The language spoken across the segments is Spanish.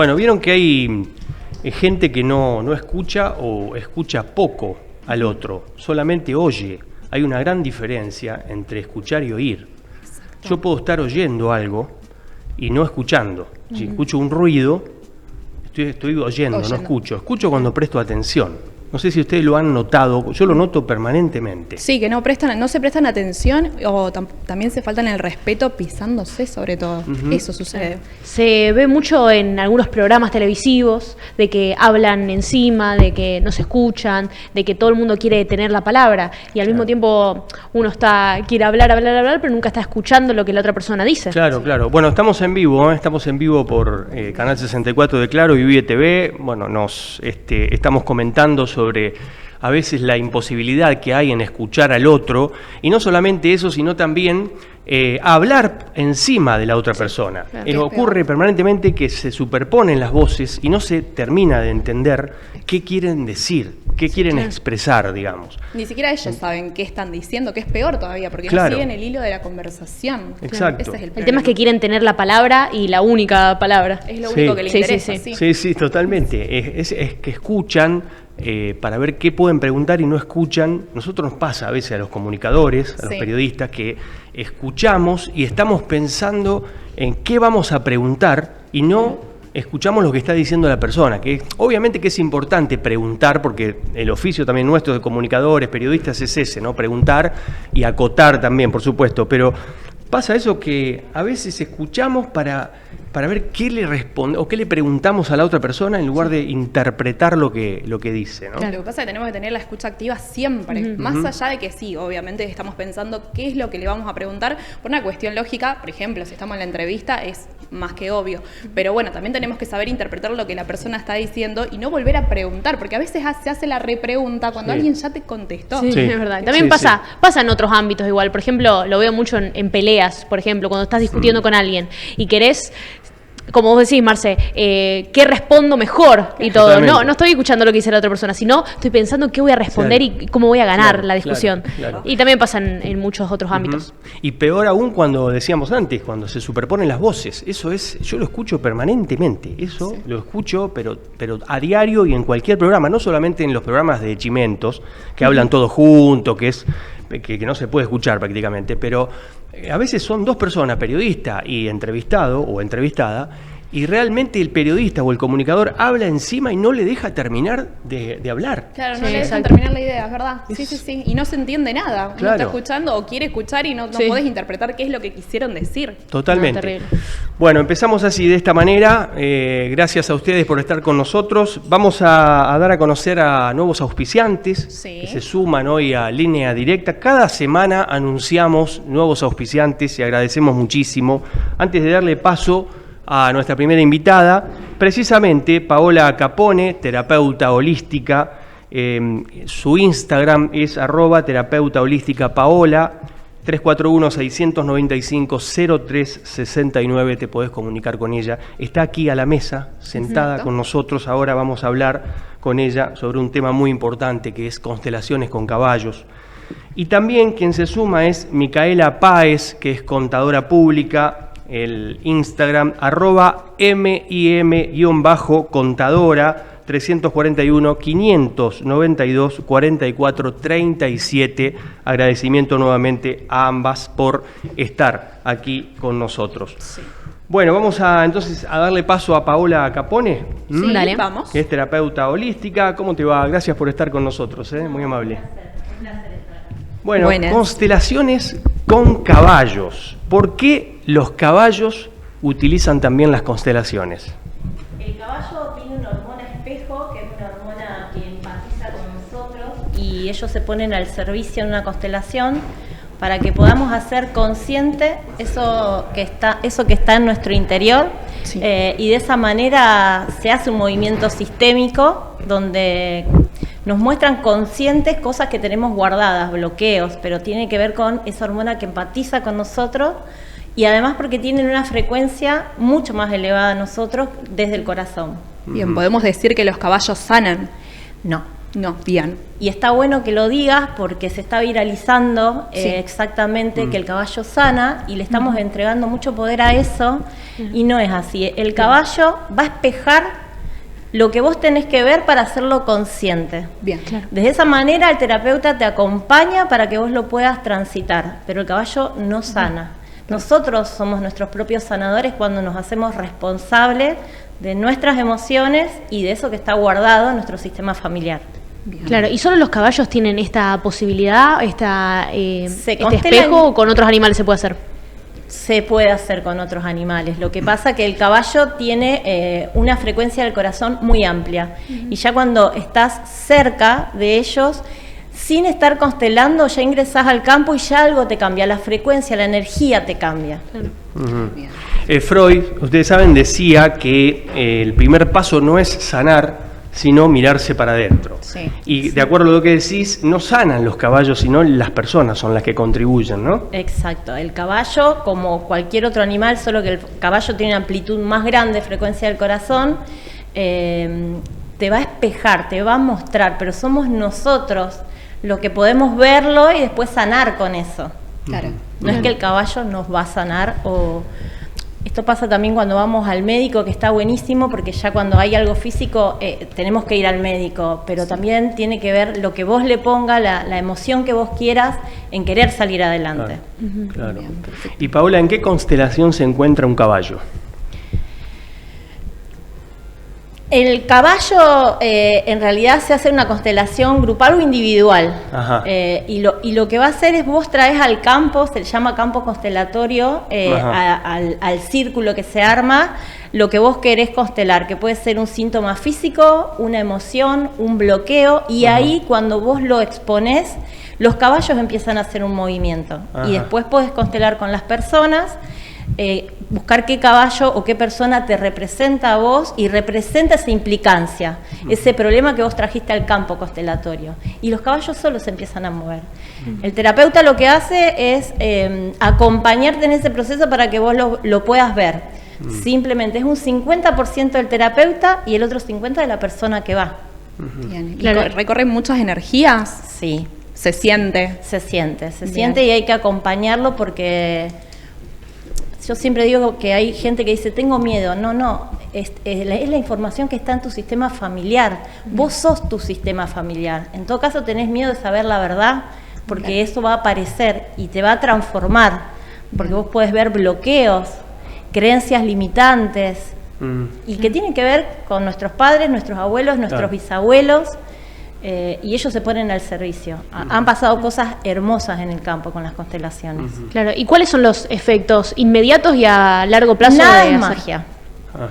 Bueno, vieron que hay gente que no escucha o escucha poco al otro, solamente oye. Hay una gran diferencia entre escuchar y oír. Exacto. Yo puedo estar oyendo algo y no escuchando. Si escucho un ruido, estoy oyendo, no escucho. Escucho cuando presto atención. No sé si ustedes lo han notado, yo lo noto permanentemente. Sí, que no se prestan atención o también se faltan el respeto pisándose sobre todo. Eso sucede. Se ve mucho en algunos programas televisivos de que hablan encima, de que no se escuchan, de que todo el mundo quiere tener la palabra y al mismo tiempo uno quiere hablar, pero nunca está escuchando lo que la otra persona dice. Claro. Bueno, estamos en vivo por Canal 64 de Claro y Vive TV. Bueno, estamos comentando sobre a veces la imposibilidad que hay en escuchar al otro, y no solamente eso, sino también hablar encima de la otra persona. Claro. Ocurre permanentemente que se superponen las voces y no se termina de entender qué quieren decir, qué quieren expresar, digamos. Ni siquiera ellos saben qué están diciendo, que es peor todavía, porque no siguen el hilo de la conversación. Exacto. Ese es el tema es que quieren tener la palabra y la única palabra. Es lo único que les interesa. Sí, totalmente. Es que escuchan para ver qué pueden preguntar y no escuchan. Nosotros nos pasa a veces a los comunicadores, a los periodistas, que escuchamos y estamos pensando en qué vamos a preguntar y no escuchamos lo que está diciendo la persona, que obviamente que es importante preguntar, porque el oficio también nuestro de comunicadores, periodistas es ese, ¿no? Preguntar y acotar también, por supuesto, pero pasa eso que a veces escuchamos para ver qué le responde o qué le preguntamos a la otra persona en lugar de interpretar lo que dice, ¿no? Claro, lo que pasa es que tenemos que tener la escucha activa siempre, más allá de que sí, obviamente estamos pensando qué es lo que le vamos a preguntar por una cuestión lógica. Por ejemplo, si estamos en la entrevista es más que obvio, pero bueno, también tenemos que saber interpretar lo que la persona está diciendo y no volver a preguntar, porque a veces se hace la repregunta cuando alguien ya te contestó. Sí, es verdad. También pasa en otros ámbitos igual. Por ejemplo, lo veo mucho en peleas, por ejemplo, cuando estás discutiendo con alguien y querés, como vos decís, Marce, ¿qué respondo mejor? Y todo. No estoy escuchando lo que dice la otra persona, sino estoy pensando qué voy a responder y cómo voy a ganar la discusión. Claro. Y también pasa en muchos otros ámbitos. Y peor aún cuando decíamos antes, cuando se superponen las voces. Eso yo lo escucho permanentemente. Eso lo escucho, pero a diario y en cualquier programa, no solamente en los programas de Chimentos, que hablan todos juntos, que no se puede escuchar prácticamente, pero a veces son dos personas, periodista y entrevistado o entrevistada, y realmente el periodista o el comunicador habla encima y no le deja terminar de hablar. Claro, no le dejan terminar la idea, es verdad. Sí. Y no se entiende nada. Uno está escuchando o quiere escuchar y no podés interpretar qué es lo que quisieron decir. Totalmente. Bueno, empezamos así, de esta manera. Gracias a ustedes por estar con nosotros. Vamos a dar a conocer a nuevos auspiciantes que se suman hoy a Línea Directa. Cada semana anunciamos nuevos auspiciantes y agradecemos muchísimo. Antes de darle paso a nuestra primera invitada, precisamente Paola Capone, terapeuta holística. Su Instagram es @terapeuta-holística-paola, 341-695-0369, te podés comunicar con ella. Está aquí a la mesa, sentada con nosotros. Ahora vamos a hablar con ella sobre un tema muy importante que es constelaciones con caballos. Y también quien se suma es Micaela Páez, que es contadora pública. El Instagram @mim-contadora, 341-592-4437. Agradecimiento nuevamente a ambas por estar aquí con nosotros. Bueno, vamos entonces a darle paso a Paola Capone. Sí, dale, vamos. Que es terapeuta holística. ¿Cómo te va? Gracias por estar con nosotros, muy amable. Un placer. Bueno, constelaciones con caballos. ¿Por qué los caballos utilizan también las constelaciones? El caballo tiene una hormona espejo, que es una hormona que empatiza con nosotros, y ellos se ponen al servicio en una constelación para que podamos hacer consciente eso que está en nuestro interior, y de esa manera se hace un movimiento sistémico donde nos muestran conscientes cosas que tenemos guardadas, bloqueos, pero tiene que ver con esa hormona que empatiza con nosotros. Y además porque tienen una frecuencia mucho más elevada a nosotros desde el corazón. Bien, ¿podemos decir que los caballos sanan? No. No, bien. Y está bueno que lo digas porque se está viralizando exactamente que el caballo sana y le estamos entregando mucho poder a eso y no es así. El caballo va a espejar lo que vos tenés que ver para hacerlo consciente. Bien, claro. De esa manera el terapeuta te acompaña para que vos lo puedas transitar, pero el caballo no sana. Nosotros somos nuestros propios sanadores cuando nos hacemos responsables de nuestras emociones y de eso que está guardado en nuestro sistema familiar. Bien. Claro, ¿y solo los caballos tienen esta posibilidad, este espejo, o con otros animales se puede hacer? Se puede hacer con otros animales. Lo que pasa que el caballo tiene una frecuencia del corazón muy amplia. Y ya cuando estás cerca de ellos, sin estar constelando, ya ingresás al campo y ya algo te cambia. La frecuencia, la energía te cambia. Bien. Freud, ustedes saben, decía que el primer paso no es sanar, sino mirarse para adentro. Sí. Y de acuerdo a lo que decís, no sanan los caballos, sino las personas son las que contribuyen, ¿no? Exacto. El caballo, como cualquier otro animal, solo que el caballo tiene una amplitud más grande, frecuencia del corazón, te va a espejar, te va a mostrar, pero somos nosotros los que podemos verlo y después sanar con eso. Claro. No es que el caballo nos va a sanar o... Esto pasa también cuando vamos al médico, que está buenísimo, porque ya cuando hay algo físico tenemos que ir al médico, pero también tiene que ver lo que vos le pongas, la emoción que vos quieras en querer salir adelante. Claro. Bien, perfecto. Y Paola, ¿en qué constelación se encuentra un caballo? El caballo en realidad se hace una constelación grupal o individual. Ajá. Y lo que va a hacer es vos traes al campo, se le llama campo constelatorio, al círculo que se arma, lo que vos querés constelar, que puede ser un síntoma físico, una emoción, un bloqueo, y ahí cuando vos lo exponés, los caballos empiezan a hacer un movimiento. Y después podés constelar con las personas, buscar qué caballo o qué persona te representa a vos y representa esa implicancia, ese problema que vos trajiste al campo constelatorio. Y los caballos solos se empiezan a mover. El terapeuta lo que hace es acompañarte en ese proceso para que vos lo puedas ver. Simplemente es un 50% del terapeuta y el otro 50% de la persona que va. Bien. ¿Y Claro. recorren muchas energías? Sí, ¿Se siente? se siente Bien. y hay que acompañarlo porque... Yo siempre digo que hay gente que dice, tengo miedo. No, es la información que está en tu sistema familiar. Vos sos tu sistema familiar. En todo caso tenés miedo de saber la verdad, porque eso va a aparecer y te va a transformar. Porque vos podés ver bloqueos, creencias limitantes, y que tienen que ver con nuestros padres, nuestros abuelos, nuestros bisabuelos, y ellos se ponen al servicio. Han pasado cosas hermosas en el campo con las constelaciones. Claro, ¿y cuáles son los efectos inmediatos y a largo plazo? Nada de es hacer? magia,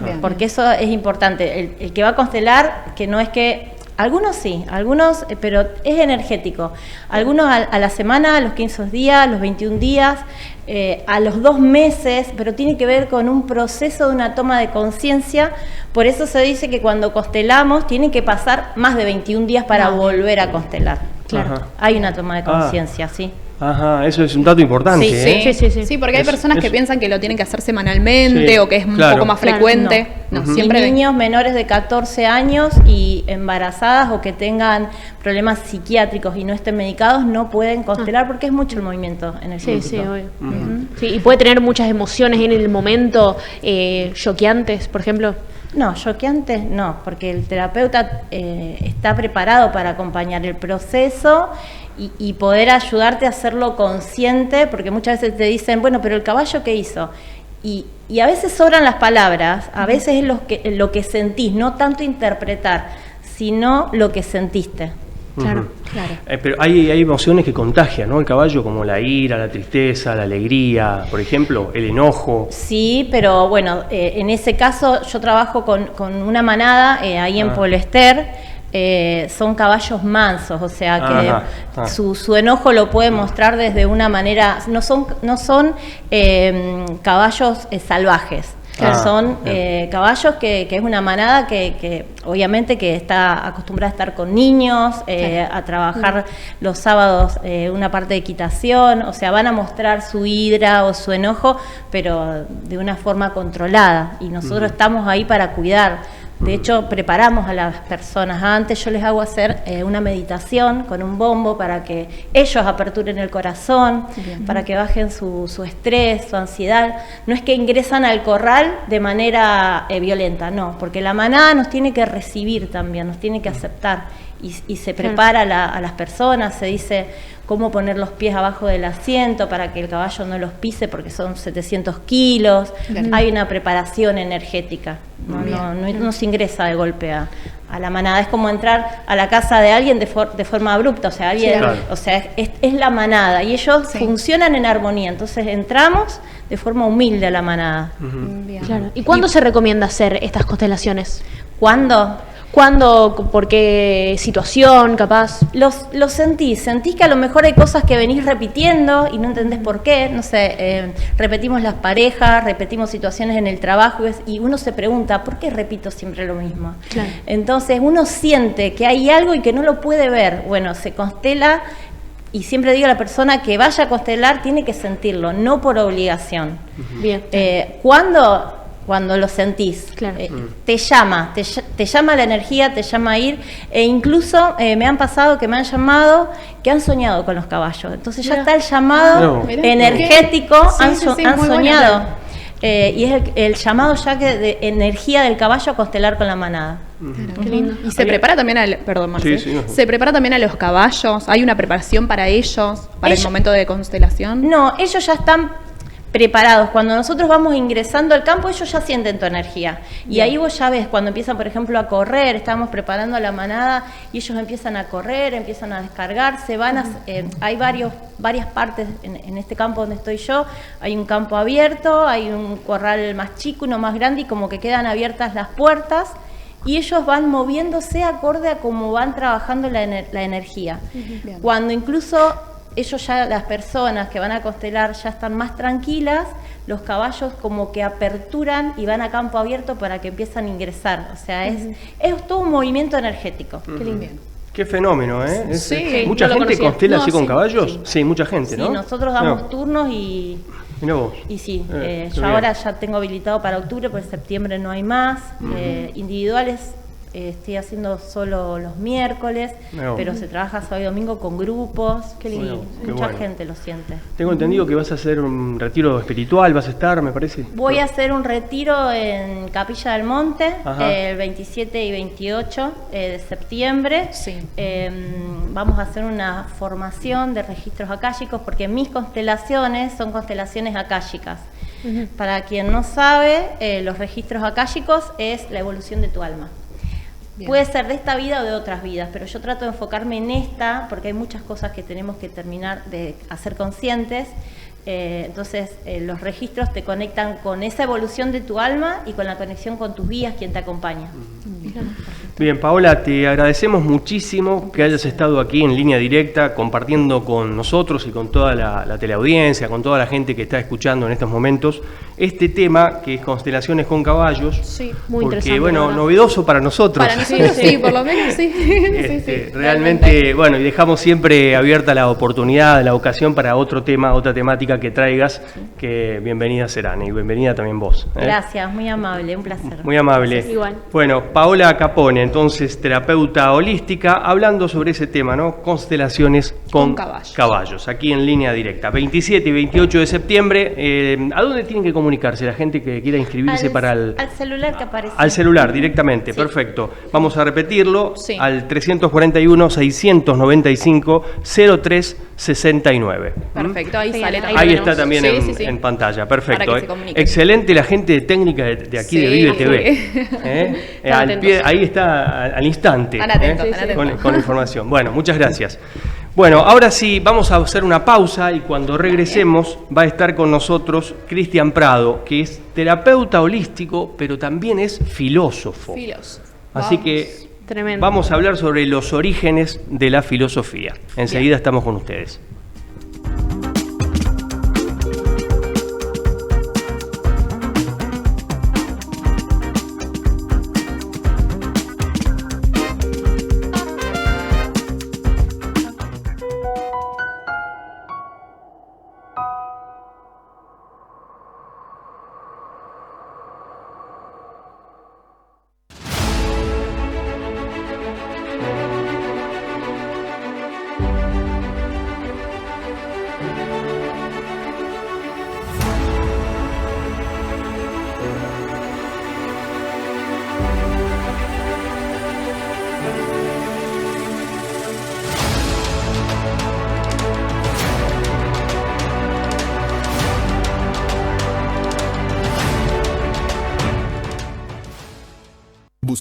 Bien. porque eso es importante. El que va a constelar, que no es que... Algunos sí, algunos, pero es energético. Algunos a la semana, a los 15 días, a los 21 días, a los 2 meses, pero tiene que ver con un proceso de una toma de conciencia. Por eso se dice que cuando constelamos tiene que pasar más de 21 días para volver a constelar. Claro. Ajá. Hay una toma de conciencia, sí. Ajá, eso es un dato importante, Sí, ¿eh? Sí. Sí, porque hay Eso- personas que eso- piensan que lo tienen que hacer semanalmente Sí, o que es un claro. poco más Claro, frecuente. No, Y siempre niños menores de 14 años y embarazadas o que tengan problemas psiquiátricos y no estén medicados no pueden constelar porque es mucho el movimiento en el Sí, cuerpo. sí, obvio. Sí, y puede tener muchas emociones en el momento, choqueantes, por ejemplo. No, choqueantes no, porque el terapeuta está preparado para acompañar el proceso y poder ayudarte a hacerlo consciente, porque muchas veces te dicen, bueno, pero el caballo ¿qué hizo? Y a veces sobran las palabras, a veces es lo que sentís, no tanto interpretar, sino lo que sentiste. Claro. Claro. Pero hay emociones que contagian, ¿no? El caballo, como la ira, la tristeza, la alegría, por ejemplo, el enojo. Sí, pero bueno, en ese caso yo trabajo con una manada ahí en Polester. Son caballos mansos, o sea que su enojo lo puede mostrar desde una manera, no son caballos salvajes. Son caballos que es una manada que obviamente que está acostumbrada a estar con niños, a trabajar los sábados una parte de equitación, o sea, van a mostrar su ira o su enojo, pero de una forma controlada, y nosotros estamos ahí para cuidar De hecho, preparamos a las personas. Antes yo les hago hacer una meditación con un bombo para que ellos aperturen el corazón, para que bajen su estrés, su ansiedad. No es que ingresan al corral de manera violenta, no, porque la manada nos tiene que recibir también, nos tiene que aceptar. Y se prepara a las personas, se dice cómo poner los pies abajo del asiento para que el caballo no los pise porque son 700 kilos. Hay una preparación energética, no se ingresa de golpe a la manada. Es como entrar a la casa de alguien de forma abrupta, o sea, es la manada y ellos funcionan en armonía. Entonces entramos de forma humilde a la manada. Claro. ¿Y cuándo se recomienda hacer estas constelaciones? ¿Cuándo? ¿Cuándo? ¿Por qué situación, capaz? Lo sentís que a lo mejor hay cosas que venís repitiendo y no entendés por qué, no sé, repetimos las parejas, repetimos situaciones en el trabajo y uno se pregunta, ¿por qué repito siempre lo mismo? Claro. Entonces uno siente que hay algo y que no lo puede ver, bueno, se constela y siempre digo a la persona que vaya a constelar tiene que sentirlo, no por obligación. Bien. Cuando lo sentís, Claro. te llama la energía, te llama a ir, e incluso me han pasado que me han llamado, que han soñado con los caballos, entonces ya está el llamado energético, han soñado, y es el llamado ya de energía del caballo a constelar con la manada. Qué lindo. Y se prepara también se prepara también a los caballos, hay una preparación para ellos, para el momento de constelación. No, ellos ya están preparados. Cuando nosotros vamos ingresando al campo, ellos ya sienten tu energía. Y ahí vos ya ves, cuando empiezan, por ejemplo, a correr, estamos preparando a la manada y ellos empiezan a correr, empiezan a descargarse, hay varias partes en este campo donde estoy yo. Hay un campo abierto, hay un corral más chico, uno más grande, y como que quedan abiertas las puertas y ellos van moviéndose acorde a cómo van trabajando la energía. Cuando incluso ellos ya, las personas que van a constelar ya están más tranquilas, los caballos como que aperturan y van a campo abierto para que empiezan a ingresar. O sea, es todo un movimiento energético. Qué lindo. Qué fenómeno, ¿eh? Sí, ¿Mucha no lo gente conocía. constela así con sí, caballos? Sí, mucha gente, ¿no? Sí, nosotros damos turnos y Mirá vos. sí, Qué yo bien. ahora ya tengo habilitado para octubre, porque en septiembre no hay más. Individuales estoy haciendo solo los miércoles, No. pero se trabaja sábado y domingo con grupos. Qué lindo. Bueno, qué Mucha bueno. gente lo siente. Tengo entendido que vas a hacer un retiro espiritual, vas a estar, me parece. Voy a hacer un retiro en Capilla del Monte Ajá. el 27 y 28 de septiembre. Sí. Vamos a hacer una formación de registros akáshicos porque mis constelaciones son constelaciones akáshicas. Para quien no sabe, los registros akáshicos es la evolución de tu alma. Bien. Puede ser de esta vida o de otras vidas, pero yo trato de enfocarme en esta porque hay muchas cosas que tenemos que terminar de hacer conscientes. Entonces, los registros te conectan con esa evolución de tu alma y con la conexión con tus guías, quien te acompaña. Bien, Paola, te agradecemos muchísimo que hayas estado aquí en línea directa compartiendo con nosotros y con toda la teleaudiencia, con toda la gente que está escuchando en estos momentos este tema que es constelaciones con caballos. Sí, muy porque, interesante, bueno, la verdad. novedoso para nosotros. Para nosotros sí, por lo menos sí. Realmente, bueno, y dejamos siempre abierta la oportunidad, la ocasión para otro tema, otra temática que traigas, que bienvenida serán y bienvenida también vos. Gracias, muy amable, un placer. Muy amable. Igual. Bueno, Paola Capone, entonces terapeuta holística, hablando sobre ese tema, ¿no? Constelaciones con caballos, aquí en línea directa. 27 y 28 de septiembre, ¿a dónde tienen que comunicarse la gente que quiera inscribirse para el... Al celular que aparece. Al celular, directamente, Sí. Perfecto. Vamos a repetirlo, Sí. al 341-695-0369. Perfecto, ahí Sí, sale ahí también. Ahí tenemos. está también Sí, en, sí, sí. en pantalla, perfecto. Para que se comuniquen. Excelente la gente técnica de aquí de Sí, Vive sí. TV. Están Al pie, atentos. ahí está al instante. Están atentos, están Con atentos. información. Bueno, muchas gracias. Bueno, ahora sí, vamos a hacer una pausa y cuando regresemos va a estar con nosotros Cristian Prado, que es terapeuta holístico, pero también es filósofo. Filósofo. Así Vamos. que Tremendo. vamos a hablar sobre los orígenes de la filosofía. Enseguida estamos con ustedes.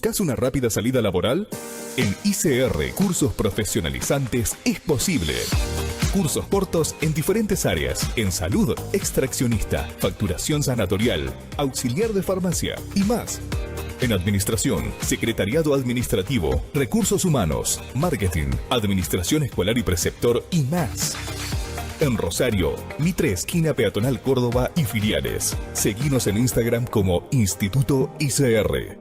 ¿Buscas una rápida salida laboral? En ICR Cursos Profesionalizantes es posible. Cursos cortos en diferentes áreas, en salud, extraccionista, facturación sanatorial, auxiliar de farmacia y más. En administración, secretariado administrativo, recursos humanos, marketing, administración escolar y preceptor y más. En Rosario, Mitre esquina Peatonal Córdoba y filiales. Seguinos en Instagram como Instituto ICR.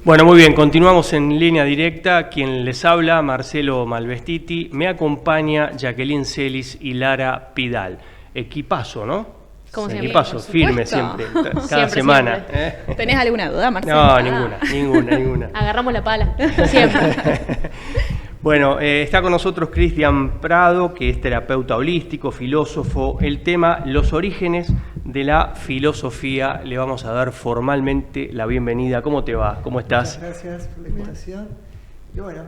Bueno, muy bien, continuamos en línea directa. Quien les habla, Marcelo Malvestiti. Me acompaña Jacqueline Celis y Lara Pidal. Equipazo, ¿no? Como siempre. Equipazo, firme siempre, cada semana. Siempre. ¿Tenés alguna duda, Marcelo? No, ninguna. Agarramos la pala, siempre. Bueno, está con nosotros Cristian Prado, que es terapeuta holístico, filósofo. El tema, los orígenes de la filosofía. Le vamos a dar formalmente la bienvenida. ¿Cómo te va? ¿Cómo estás? Muchas gracias por la invitación. Y bueno,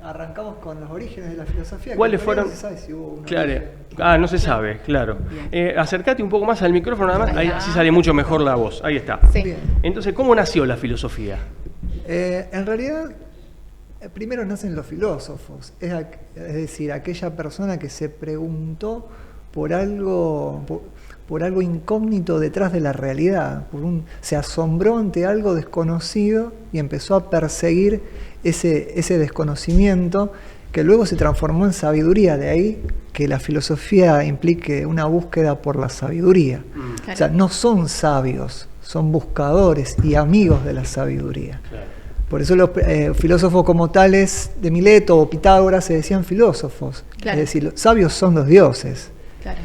arrancamos con los orígenes de la filosofía. ¿Cuáles fueron? No se sabe si hubo un Claro. origen. No se sabe, claro. Acércate un poco más al micrófono, nada más. Ahí, así sale mucho mejor la voz. Ahí está. Sí. Bien. Entonces, ¿cómo nació la filosofía? En realidad, primero nacen los filósofos. Es decir, aquella persona que se preguntó por algo incógnito detrás de la realidad. Se asombró ante algo desconocido y empezó a perseguir ese desconocimiento, que luego se transformó en sabiduría. De ahí que la filosofía implique una búsqueda por la sabiduría. Claro. O sea, no son sabios, son buscadores y amigos de la sabiduría. Claro. Por eso los filósofos como tales de Mileto o Pitágoras se decían filósofos. Claro. Es decir, los sabios son los dioses. Claro.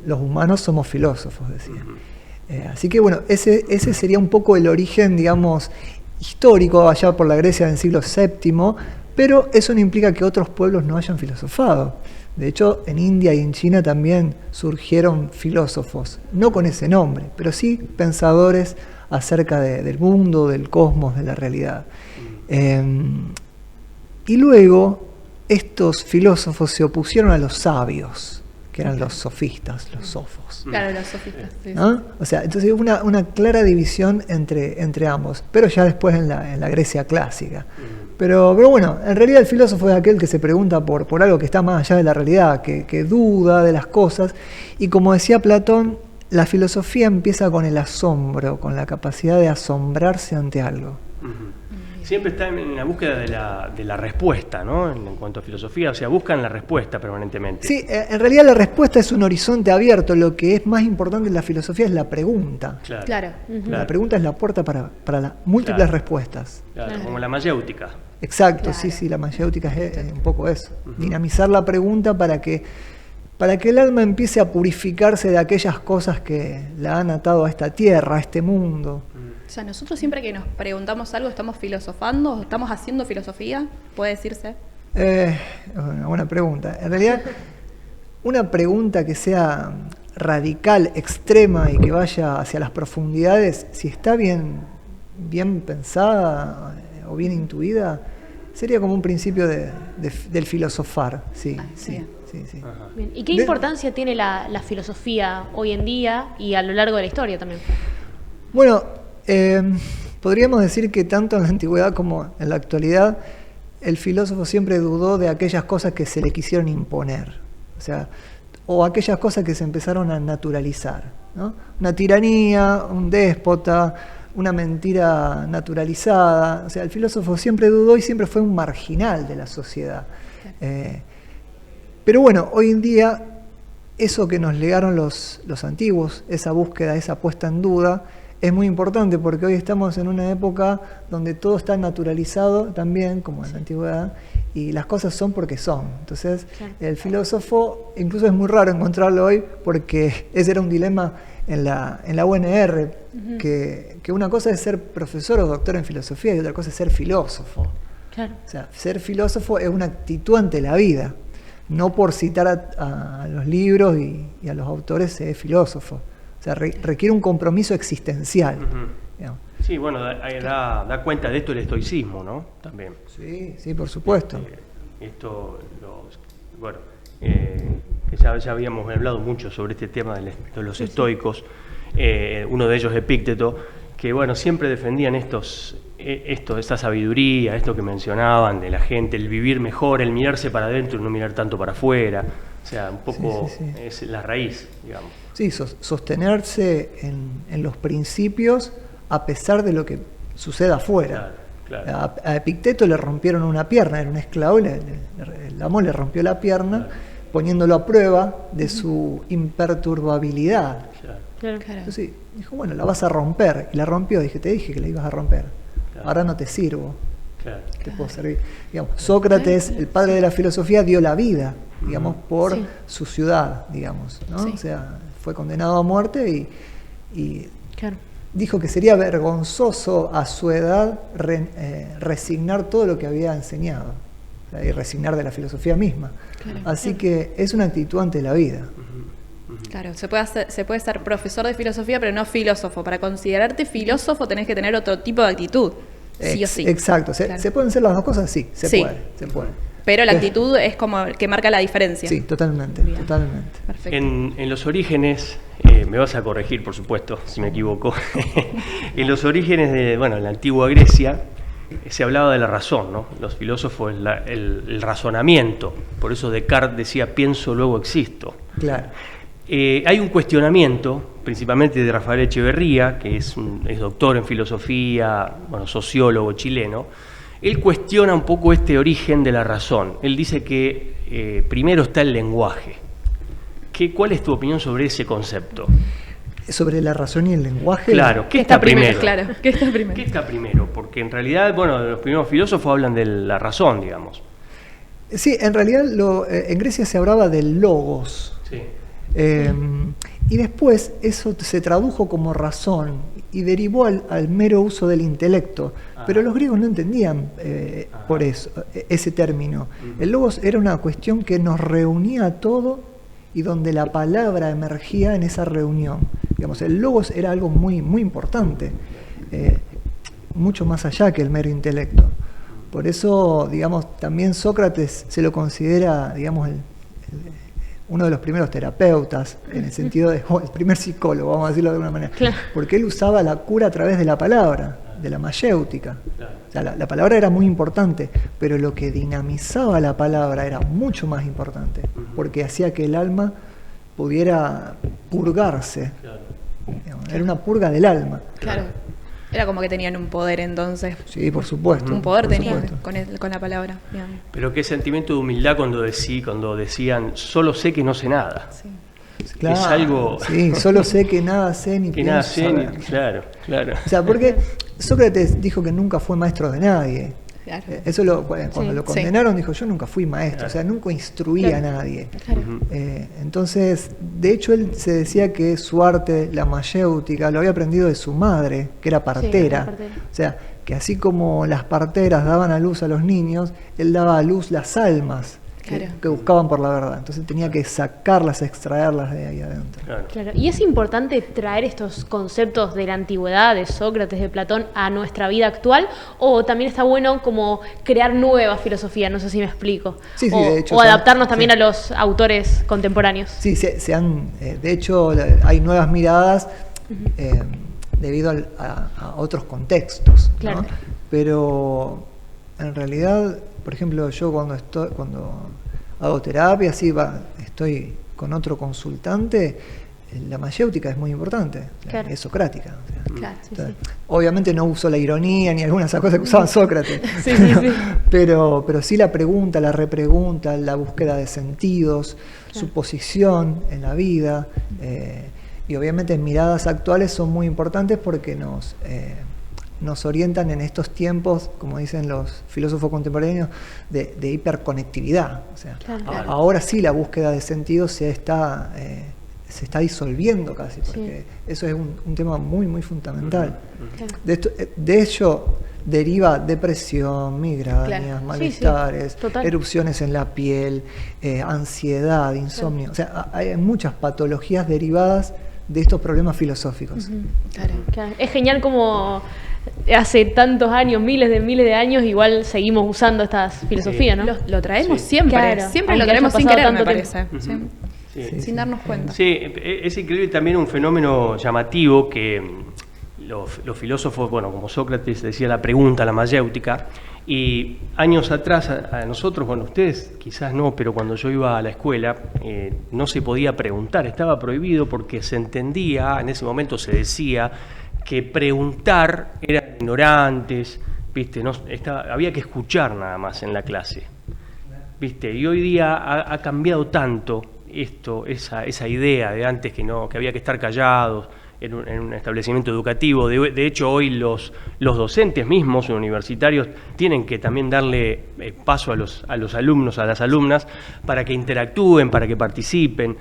Los humanos somos filósofos, decían. Así que bueno, ese sería un poco el origen, digamos, histórico allá por la Grecia del siglo VII, pero eso no implica que otros pueblos no hayan filosofado. De hecho, en India y en China también surgieron filósofos, no con ese nombre, pero sí pensadores acerca del mundo, del cosmos, de la realidad. Y luego, estos filósofos se opusieron a los sabios, que eran los sofistas, los sofos. Claro, los sofistas. Sí. ¿No? O sea, entonces hubo una clara división entre ambos, pero ya después en la Grecia clásica. Pero bueno, en realidad el filósofo es aquel que se pregunta por algo que está más allá de la realidad, que duda de las cosas. Y como decía Platón, la filosofía empieza con el asombro, con la capacidad de asombrarse ante algo. Siempre está en la búsqueda de la respuesta, ¿no? En cuanto a filosofía, o sea, buscan la respuesta permanentemente. Sí, en realidad la respuesta es un horizonte abierto. Lo que es más importante en la filosofía es la pregunta. Claro. La pregunta es la puerta para las múltiples respuestas. Claro, como la mayéutica. Exacto, Claro. sí, la mayéutica es un poco eso. Dinamizar la pregunta para que el alma empiece a purificarse de aquellas cosas que la han atado a esta tierra, a este mundo. O sea, nosotros siempre que nos preguntamos algo, ¿estamos filosofando? ¿Estamos haciendo filosofía? ¿Puede decirse? Una buena pregunta. En realidad, una pregunta que sea radical, extrema y que vaya hacia las profundidades, si está bien pensada o bien intuida, sería como un principio del filosofar. Sí. Bien. Bien. ¿Y qué importancia tiene la filosofía hoy en día y a lo largo de la historia también? Bueno, podríamos decir que tanto en la antigüedad como en la actualidad, el filósofo siempre dudó de aquellas cosas que se le quisieron imponer, o aquellas cosas que se empezaron a naturalizar, ¿no? Una tiranía, un déspota, una mentira naturalizada. O sea, el filósofo siempre dudó y siempre fue un marginal de la sociedad. Pero bueno, hoy en día, eso que nos legaron los antiguos, esa búsqueda, esa puesta en duda, es muy importante porque hoy estamos en una época donde todo está naturalizado también, como en la antigüedad, y las cosas son porque son. Entonces, el filósofo, incluso es muy raro encontrarlo hoy porque ese era un dilema en la UNR, que una cosa es ser profesor o doctor en filosofía y otra cosa es ser filósofo. Claro. O sea, ser filósofo es una actitud ante la vida. no por citar a los libros y a los autores se es filósofo. O sea, requiere un compromiso existencial. Digamos. Sí, bueno, da cuenta de esto el estoicismo, ¿no? También. Sí, sí, por supuesto. Que ya habíamos hablado mucho sobre este tema de los estoicos, uno de ellos Epícteto, que bueno, siempre defendían esta sabiduría, esto que mencionaban de la gente, el vivir mejor, el mirarse para adentro y no mirar tanto para afuera. O sea, un poco es la raíz, digamos. Sí, sostenerse en los principios a pesar de lo que suceda afuera. Claro. A Epicteto le rompieron una pierna, era un esclavo, el amo le rompió la pierna, poniéndolo a prueba de su imperturbabilidad. Claro. Entonces dijo, bueno, la vas a romper. Y la rompió, te dije que la ibas a romper. Claro. Ahora no te sirvo. Claro. Te puedo servir. Digamos, Sócrates, el padre de la filosofía, dio la vida, digamos, por su ciudad, digamos, ¿no? Sí. O sea, fue condenado a muerte y dijo que sería vergonzoso a su edad resignar todo lo que había enseñado, o sea, y resignar de la filosofía misma. Claro. Así que es una actitud ante la vida. Claro, se puede ser profesor de filosofía, pero no filósofo. Para considerarte filósofo tenés que tener otro tipo de actitud, sí o sí. Exacto, ¿se pueden ser las dos cosas? Sí, se puede. Pero la actitud es como que marca la diferencia. Sí, totalmente. Perfecto. En los orígenes, me vas a corregir, por supuesto, si me equivoco. En los orígenes de la antigua Grecia se hablaba de la razón, ¿no? Los filósofos, el razonamiento. Por eso Descartes decía, pienso, luego existo. Claro. Hay un cuestionamiento, principalmente de Rafael Echeverría, que es doctor en filosofía, sociólogo chileno. Él cuestiona un poco este origen de la razón. Él dice que primero está el lenguaje. ¿Cuál es tu opinión sobre ese concepto? ¿Sobre la razón y el lenguaje? Claro, ¿qué está primero? Claro, ¿qué está primero? Porque en realidad, los primeros filósofos hablan de la razón, digamos. Sí, en realidad en Grecia se hablaba del logos. Sí. Y después eso se tradujo como razón y derivó al mero uso del intelecto. Pero los griegos no entendían por eso ese término. El logos era una cuestión que nos reunía a todo y donde la palabra emergía en esa reunión. Digamos, el logos era algo muy, muy importante, mucho más allá que el mero intelecto. Por eso, digamos, también Sócrates se lo considera, digamos, uno de los primeros terapeutas, en el sentido de el primer psicólogo, vamos a decirlo de alguna manera, porque él usaba la cura a través de la palabra, de la mayéutica. O sea, la palabra era muy importante, pero lo que dinamizaba la palabra era mucho más importante, porque hacía que el alma pudiera purgarse. Digamos, era una purga del alma. Claro. Era como que tenían un poder entonces. Sí, por supuesto. Un poder tenían con la palabra. Digamos. Pero qué sentimiento de humildad cuando decían, solo sé que no sé nada. Sí. Claro, es algo... Sí, solo sé que nada sé ni que nada sé ni... Claro. O sea, porque Sócrates dijo que nunca fue maestro de nadie. Claro. Eso cuando lo condenaron dijo, yo nunca fui maestro, o sea, nunca instruí a nadie. Claro. Entonces, de hecho, él se decía que su arte, la mayéutica, lo había aprendido de su madre, que era partera. O sea, que así como las parteras daban a luz a los niños, él daba a luz las almas que buscaban por la verdad. Entonces tenía que sacarlas, extraerlas de ahí adentro. Claro. Y es importante traer estos conceptos de la antigüedad, de Sócrates, de Platón, a nuestra vida actual, o también está bueno como crear nueva filosofía, no sé si me explico. Sí, de hecho, o adaptarnos también a los autores contemporáneos. Sí, de hecho hay nuevas miradas debido a otros contextos, ¿no? Pero en realidad, por ejemplo, yo cuando hago terapia, estoy con otro consultante, la mayéutica es muy importante, es socrática. O sea, entonces, obviamente no uso la ironía ni algunas de esas cosas que usaba Sócrates, pero sí la pregunta, la repregunta, la búsqueda de sentidos, su posición en la vida, y obviamente miradas actuales son muy importantes porque nos orientan en estos tiempos, como dicen los filósofos contemporáneos, de hiperconectividad. O sea, ahora sí la búsqueda de sentido se se está disolviendo casi, porque eso es un tema muy, muy fundamental. De hecho, deriva depresión, migrañas, malestares, erupciones en la piel, ansiedad, insomnio. O sea, hay muchas patologías derivadas de estos problemas filosóficos. Es genial como hace tantos años, miles de años, igual seguimos usando estas filosofías, ¿no? Lo traemos siempre, siempre lo traemos sin querer, me parece. Sin darnos cuenta. Sí, es increíble también un fenómeno llamativo que los filósofos, bueno, como Sócrates decía la pregunta, la mayéutica, y años atrás a nosotros, bueno, ustedes quizás no, pero cuando yo iba a la escuela no se podía preguntar, estaba prohibido porque se entendía, en ese momento se decía que preguntar eran ignorantes, ¿viste? Había que escuchar nada más en la clase, ¿viste? Y hoy día ha cambiado tanto esa idea de antes que había que estar callados en un establecimiento educativo. De hecho, hoy los docentes mismos universitarios tienen que también darle paso a los alumnos, a las alumnas, para que interactúen, para que participen.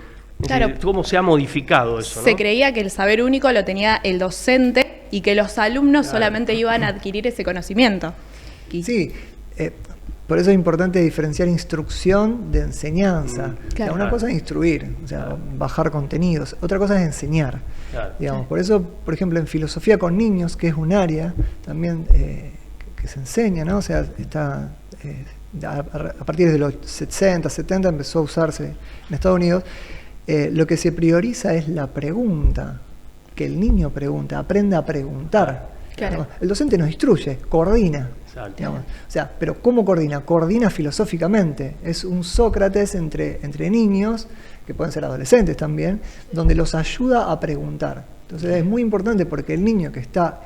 Claro. ¿Cómo se ha modificado eso? Se creía que el saber único lo tenía el docente y que los alumnos solamente iban a adquirir ese conocimiento. Sí, por eso es importante diferenciar instrucción de enseñanza. O sea, una cosa es instruir, o sea, bajar contenidos. Otra cosa es enseñar. Digamos. Por eso, por ejemplo, en filosofía con niños, que es un área también que se enseña, ¿no? O sea, está a partir de los 60, 70 empezó a usarse en Estados Unidos. Lo que se prioriza es la pregunta, que el niño pregunta, aprenda a preguntar. Claro. El docente nos instruye, coordina. Digamos. O sea, pero ¿cómo coordina? Coordina filosóficamente. Es un Sócrates entre niños, que pueden ser adolescentes también, donde los ayuda a preguntar. Entonces es muy importante porque el niño que está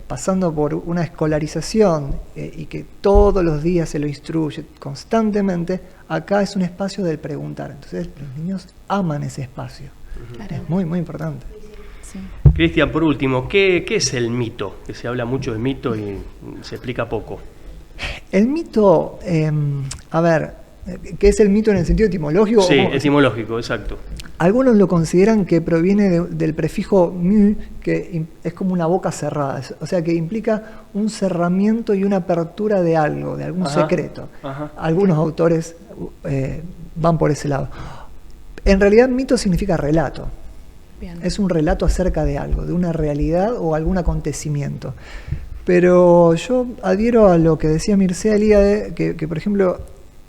pasando por una escolarización y que todos los días se lo instruye constantemente, acá es un espacio del preguntar. Entonces los niños aman ese espacio. Es muy, muy importante. Cristian, por último, ¿qué es el mito? Que se habla mucho del mito y se explica poco. El mito, ¿qué es el mito en el sentido etimológico? Sí, etimológico, exacto. Algunos lo consideran que proviene del prefijo mu, que es como una boca cerrada, o sea que implica un cerramiento y una apertura de algo, de algún secreto. Algunos autores van por ese lado. En realidad mito significa relato. Bien. Es un relato acerca de algo, de una realidad o algún acontecimiento. Pero yo adhiero a lo que decía Mircea Eliade, que por ejemplo,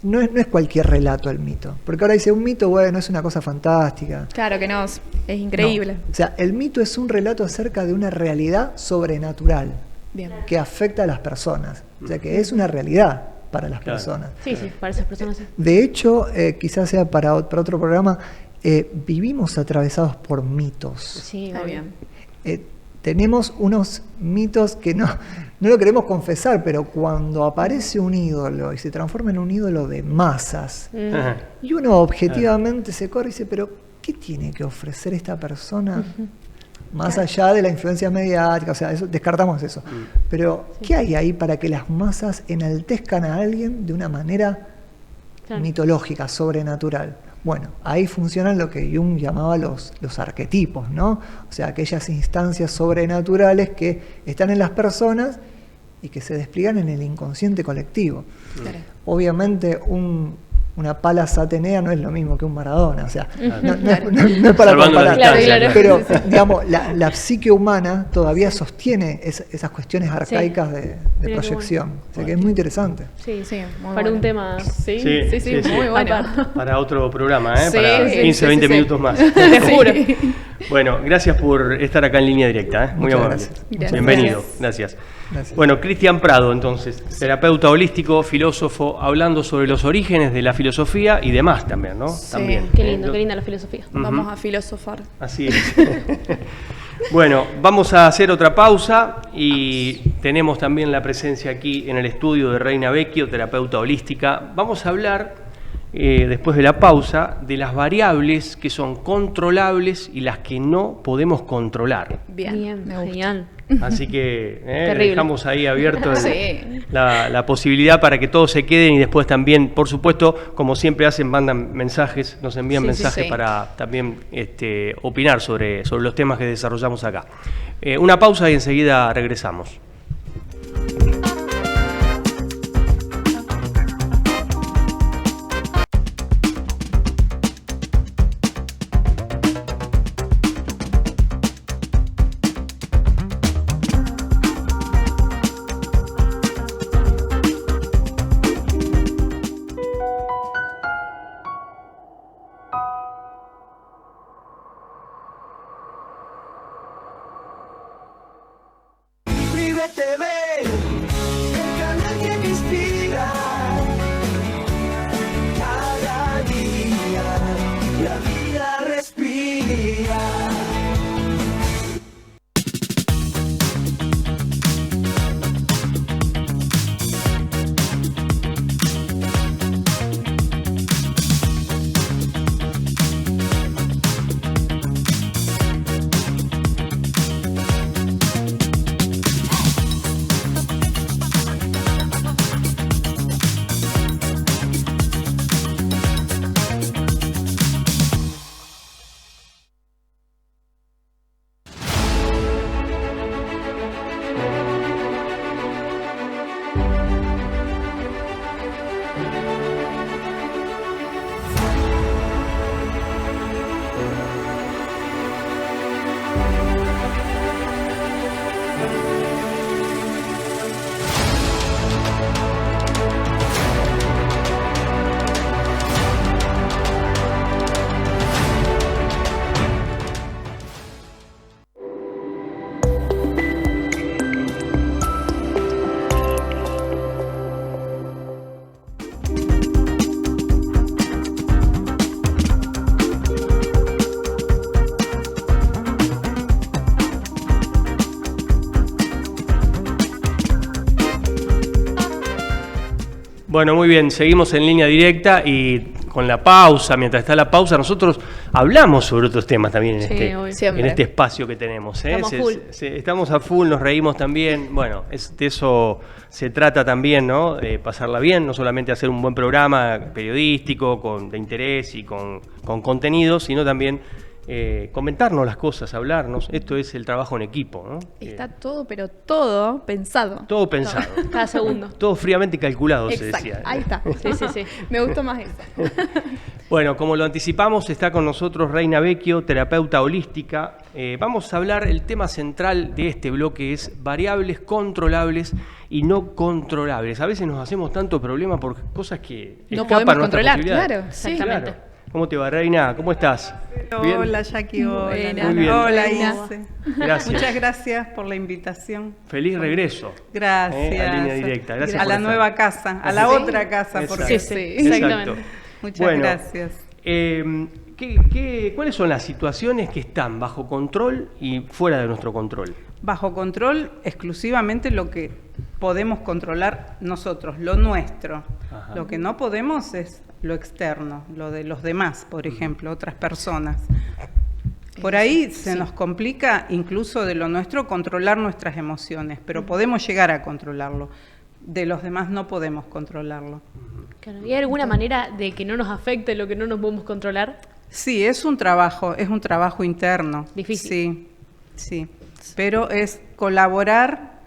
no es cualquier relato el mito. Porque ahora dice, un mito, bueno, es una cosa fantástica. Claro que no, es increíble. No. O sea, el mito es un relato acerca de una realidad sobrenatural. Bien. Que afecta a las personas. O sea, que es una realidad para las personas. Sí, para esas personas. Sí. De hecho, quizás sea para otro programa, vivimos atravesados por mitos. Sí, bien. Tenemos unos mitos que no lo queremos confesar, pero cuando aparece un ídolo y se transforma en un ídolo de masas, y uno objetivamente se corre y dice, pero ¿qué tiene que ofrecer esta persona? Más allá de la influencia mediática, o sea, descartamos eso. Pero, ¿qué hay ahí para que las masas enaltezcan a alguien de una manera mitológica, sobrenatural? Bueno, ahí funcionan lo que Jung llamaba los arquetipos, ¿no? O sea, aquellas instancias sobrenaturales que están en las personas y que se despliegan en el inconsciente colectivo. Claro. Obviamente una Palas Atenea no es lo mismo que un Maradona, o sea, no es para comparar. Claro. Pero, digamos, la psique humana todavía sostiene esas cuestiones arcaicas de proyección. O sea, que es muy interesante. Sí, muy para un tema. Sí, muy bueno. Para otro programa, Sí, para 15, 20 minutos más. Te juro. Bueno, gracias por estar acá en Línea Directa. Muy amable. Gracias. Bienvenido. Gracias. Bueno, Cristian Prado, entonces, terapeuta holístico, filósofo, hablando sobre los orígenes de la filosofía y demás también, ¿no? Sí. También. Qué linda la filosofía. Vamos a filosofar. Así es. Bueno, vamos a hacer otra pausa y tenemos también la presencia aquí en el estudio de Reina Vecchio, terapeuta holística. Vamos a hablar después de la pausa, de las variables que son controlables y las que no podemos controlar. Bien, me gusta. Genial. Así que Terrible. dejamos ahí abierto Sí. la posibilidad para que todos se queden y después también, por supuesto, como siempre hacen, mandan mensajes, nos envían Sí, sí, mensajes sí. para también opinar sobre los temas que desarrollamos acá. Una pausa y enseguida regresamos. Vive TV, el canal que me inspira. Cada día la vida respira. Bueno, muy bien, seguimos en línea directa y con la pausa, mientras está la pausa, nosotros hablamos sobre otros temas también en, Sí, obvio. Siempre. en este espacio que tenemos. Estamos full. Estamos a full, nos reímos también. Bueno, de eso se trata también, ¿no? De pasarla bien, no solamente hacer un buen programa periodístico, de interés y con contenido, sino también comentarnos las cosas, hablarnos. Esto es el trabajo en equipo, ¿no? Está todo, pero todo pensado. Todo pensado. Cada segundo. Todo fríamente calculado, se Exacto, decía. ahí está. Sí, sí, sí. Me gustó más eso. Bueno, como lo anticipamos, está con nosotros Reina Vecchio, terapeuta holística. Vamos a hablar, el tema central de este bloque es variables controlables y no controlables. A veces nos hacemos tanto problema por cosas que No escapan podemos a nuestras controlar, posibilidades. claro. Exactamente. Claro. ¿Cómo te va, Reina? ¿Cómo estás? ¿Bien? Hola Jackie, hola. Buena. Muy bien. Hola Buena. Ilse. Gracias. Muchas gracias por la invitación. Feliz regreso. Gracias. A Línea Directa. Gracias a por la estar. nueva casa, a la Sí. otra casa. Exacto. Porque... Sí, sí, Exacto. exactamente. Muchas Bueno, gracias. ¿Cuáles son las situaciones que están bajo control y fuera de nuestro control? Bajo control exclusivamente lo que podemos controlar nosotros, lo nuestro. Ajá. Lo que no podemos es lo externo, lo de los demás, por ejemplo, otras personas. Por ahí se nos complica incluso de lo nuestro controlar nuestras emociones, pero podemos llegar a controlarlo. De los demás no podemos controlarlo. Claro. ¿Y hay alguna manera de que no nos afecte lo que no nos podemos controlar? Sí, es un trabajo interno. Difícil. Sí. Pero es colaborar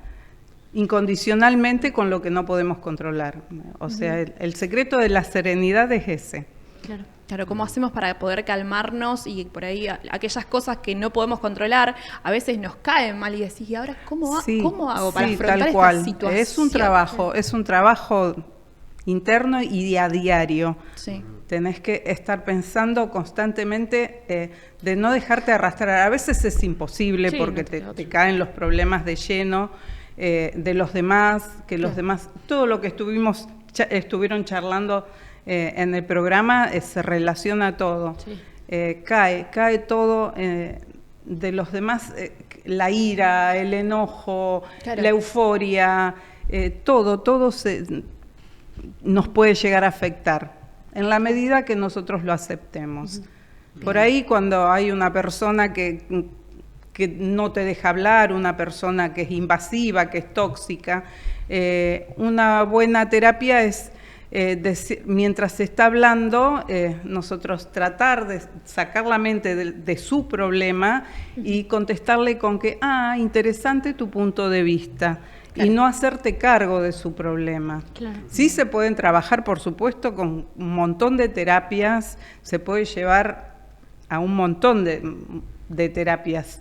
incondicionalmente con lo que no podemos controlar. O sea, el secreto de la serenidad es ese. Claro. Claro, ¿cómo hacemos para poder calmarnos y por ahí aquellas cosas que no podemos controlar a veces nos caen mal y decís, ¿y ahora cómo hago para afrontar tal esta cual. situación? Es un trabajo interno y a diario. Sí. Tenés que estar pensando constantemente de no dejarte arrastrar. A veces es imposible Sí, porque no te queda te otra. caen los problemas de lleno de los demás, que los demás, todo lo que estuvieron charlando en el programa se relaciona a todo. Sí. Cae todo de los demás, la ira, el enojo, Claro. la euforia, todo nos puede llegar a afectar. en la medida que nosotros lo aceptemos. Por ahí cuando hay una persona que no te deja hablar, una persona que es invasiva, que es tóxica, una buena terapia es, mientras se está hablando, nosotros tratar de sacar la mente de su problema y contestarle con que, interesante tu punto de vista. Claro. Y no hacerte cargo de su problema. Claro. Sí se pueden trabajar, por supuesto, con un montón de terapias, se puede llevar a un montón de terapias